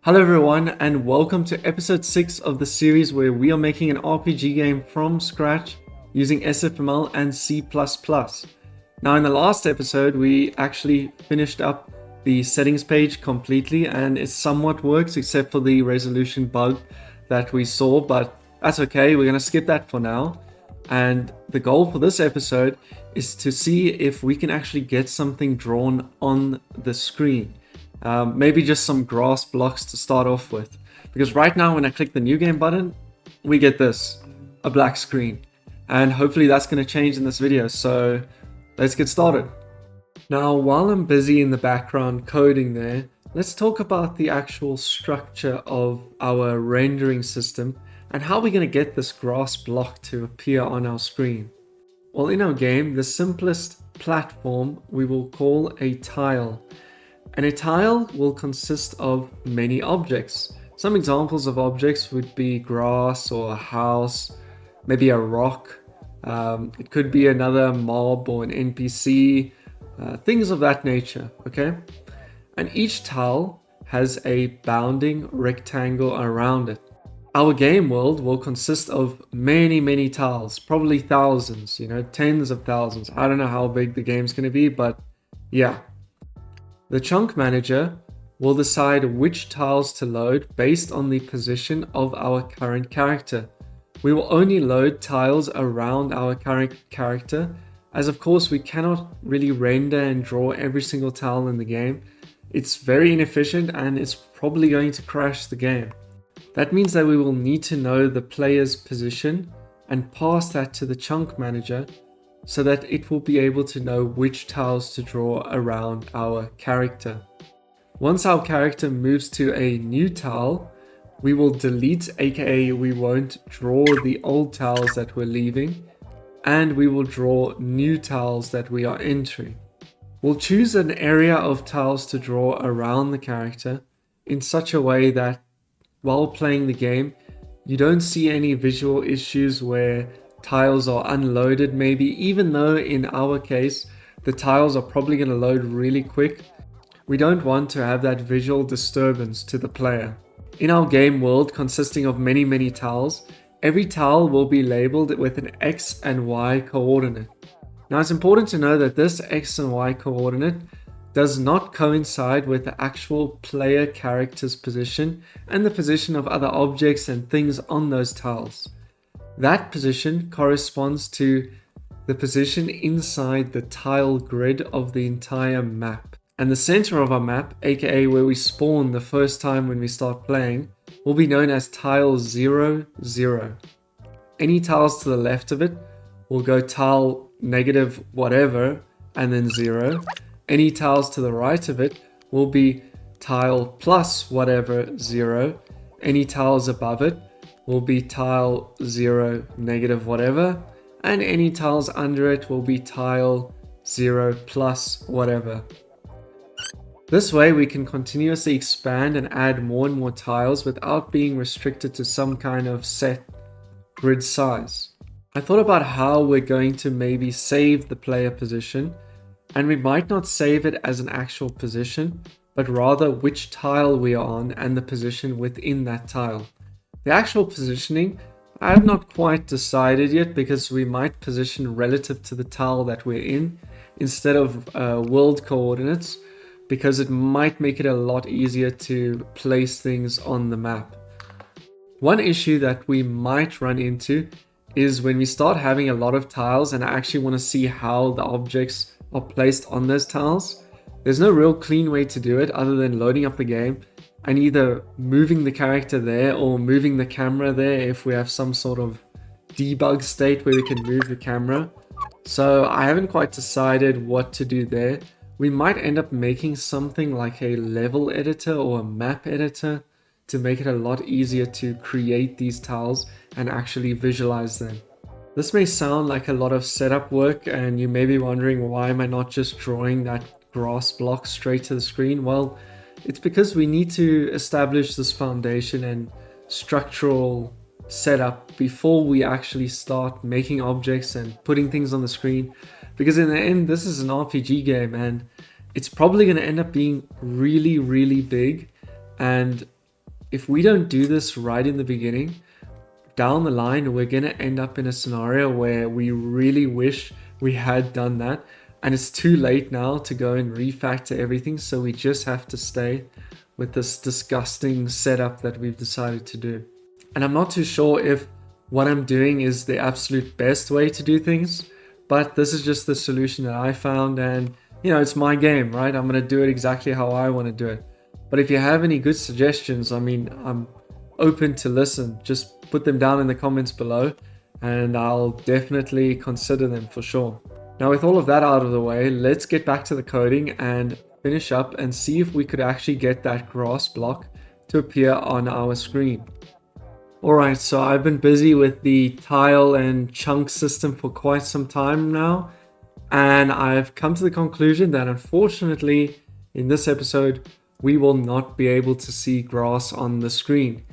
Hello everyone and welcome to episode 6 of the series where we are making an RPG game from scratch using SFML and C++. Now in the last episode we actually finished up the settings page completely and it somewhat works except for the resolution bug that we saw, but that's okay, we're going to skip that for now. And the goal for this episode is to see if we can actually get something drawn on the screen. Maybe just some grass blocks to start off with. Because right now when I click the new game button, we get this, a black screen. And hopefully that's going to change in this video, so let's get started. Now while I'm busy in the background coding there, let's talk about the actual structure of our rendering system and how we're going to get this grass block to appear on our screen. Well, in our game, the simplest platform we will call a tile. And a tile will consist of many objects. Some examples of objects would be grass or a house, maybe a rock. It could be another mob or an NPC, things of that nature, okay? And each tile has a bounding rectangle around it. Our game world will consist of many tiles, probably thousands, tens of thousands. I don't know how big the game's going to be, but yeah. The chunk manager will decide which tiles to load based on the position of our current character. We will only load tiles around our current character, as of course we cannot really render and draw every single tile in the game. It's very inefficient and it's probably going to crash the game. That means that we will need to know the player's position and pass that to the chunk manager so that it will be able to know which tiles to draw around our character. Once our character moves to a new tile, we will delete, aka we won't draw the old tiles that we're leaving, and we will draw new tiles that we are entering. We'll choose an area of tiles to draw around the character in such a way that while playing the game, you don't see any visual issues where tiles are unloaded maybe, even though in our case the tiles are probably going to load really quick. We don't want to have that visual disturbance to the player. In our game world consisting of many tiles, every tile will be labeled with an X and Y coordinate. Now it's important to know that this X and Y coordinate does not coincide with the actual player character's position and the position of other objects and things on those tiles. That position corresponds to the position inside the tile grid of the entire map. And the center of our map, aka where we spawn the first time when we start playing, will be known as tile 0, 0. Any tiles to the left of it will go tile negative whatever and then 0. Any tiles to the right of it will be tile plus whatever 0. Any tiles above it will be tile 0 negative whatever, and any tiles under it will be tile 0 plus whatever. This way we can continuously expand and add more and more tiles without being restricted to some kind of set grid size. I thought about how we're going to maybe save the player position, and we might not save it as an actual position, but rather which tile we are on and the position within that tile. The actual positioning, I have not quite decided yet because we might position relative to the tile that we're in instead of world coordinates, because it might make it a lot easier to place things on the map. One issue that we might run into is when we start having a lot of tiles and I actually want to see how the objects are placed on those tiles. There's no real clean way to do it other than loading up the game and either moving the character there or moving the camera there if we have some sort of debug state where we can move the camera. So I haven't quite decided what to do there. We might end up making something like a level editor or a map editor to make it a lot easier to create these tiles and actually visualize them. This may sound like a lot of setup work and you may be wondering, why am I not just drawing that grass block straight to the screen? Well, it's because we need to establish this foundation and structural setup before we actually start making objects and putting things on the screen. Because in the end, this is an RPG game and it's probably going to end up being really big. And if we don't do this right in the beginning, down the line, we're going to end up in a scenario where we really wish we had done that. And it's too late now to go and refactor everything. So we just have to stay with this disgusting setup that we've decided to do. And I'm not too sure if what I'm doing is the absolute best way to do things, but this is just the solution that I found. And, it's my game, right? I'm going to do it exactly how I want to do it. But if you have any good suggestions, I mean, I'm open to listen. Just put them down in the comments below and I'll definitely consider them for sure. Now, with all of that out of the way, let's get back to the coding and finish up and see if we could actually get that grass block to appear on our screen. Alright, so I've been busy with the tile and chunk system for quite some time now, and I've come to the conclusion that unfortunately in this episode we will not be able to see grass on the screen.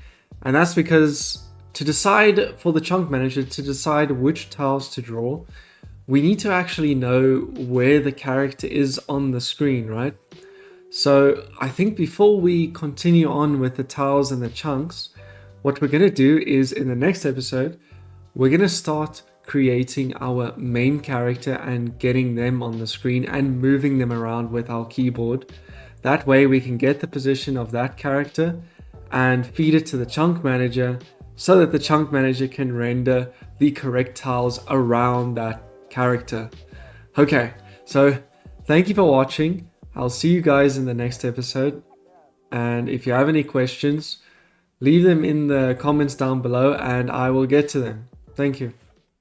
And that's because to decide for the chunk manager to decide which tiles to draw, we need to actually know where the character is on the screen, right? So I think before we continue on with the tiles and the chunks, what we're going to do is in the next episode, we're going to start creating our main character and getting them on the screen and moving them around with our keyboard. That way we can get the position of that character and feed it to the chunk manager so that the chunk manager can render the correct tiles around that character. Okay, so thank you for watching. I'll see you guys in the next episode. And if you have any questions, leave them in the comments down below and I will get to them. Thank you.